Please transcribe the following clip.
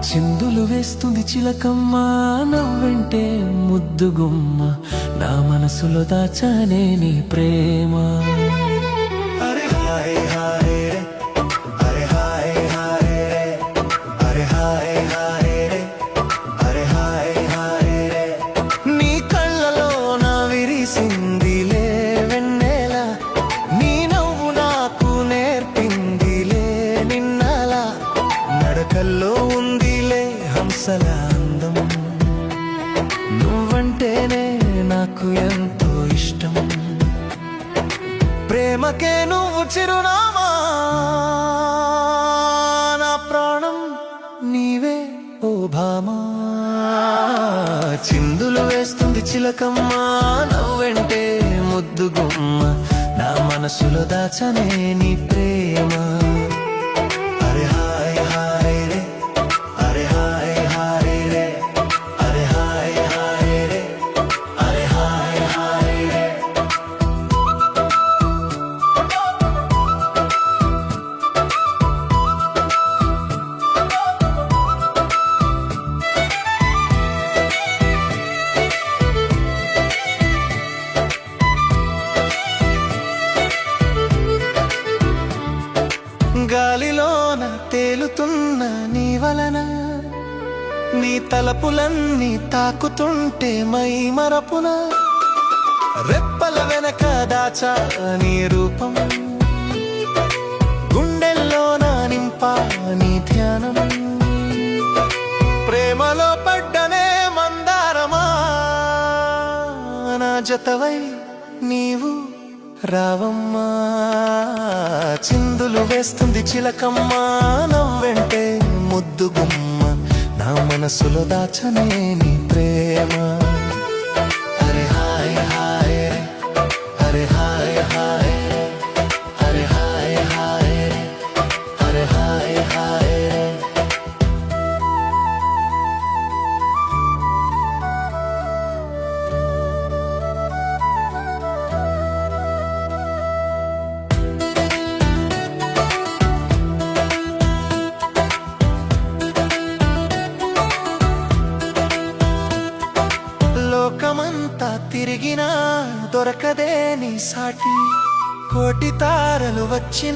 చిందులు వేస్తుంది చిలకమ్మ నవ్వంటే ముద్దుగుమ్మ నా మనసులో దాచానే నీ ప్రేమ. అరే హాయ్ హాయ్ రే, అరే హాయ్ హాయ్ రే, అరే హాయ్ హాయ్ రే, అరే హాయ్ హాయ్ రే. నీ కళ్ళలో నా విరిసిందిలే వెన్నెల, నీ నవ్వు నాకు నేర్పిందిలే నిన్నలా, నడకల్లో ఉందిలే హంసల అందం, నువ్వంటేనే నాకు ఎంతో ఇష్టం. ప్రేమకే నువ్వు చిరునామా, నా ప్రాణం నీవే ఓ భామా. చిందులు వేస్తుంది చిలకమ్మ నవ్వంటే ముద్దుగుమ్మ నా మనసులో దాచనే నీ ప్రేమ. అరే హాయ్ హాయ్ రే, అరే హాయ్ హాయ్ రే, అరే హాయ్ హాయ్ రే, అరే హాయ్ హాయ్ రే. గాలిలోన తేలుతున్న నీ వలన, నీ తలపులన్నీ తాకుతుంటే మై మరపున, రెప్పల వెనక దాచా నీ రూపం, గుండెల్లోన నింపా నీ ధ్యానం. ప్రేమలో పడ్డనే మందారమా, నా జతవై నీవు రావమ్మా. చిందులు వేస్తుంది చిలకమ్మ నవ్వంటే ముద్దుగుమ్మ నా మనసులో దాచనే నీ ప్రేమ. అరే హాయ్ హాయ్ రే, అరే హాయ్ హాయ్ రే, అరే హాయ్ హాయ్ రే, అరే హాయ్ హాయ్ రే. లోకమంతా తిరిగినా దొరకదే నీ సాటి, కోటి తారలు వచ్చిన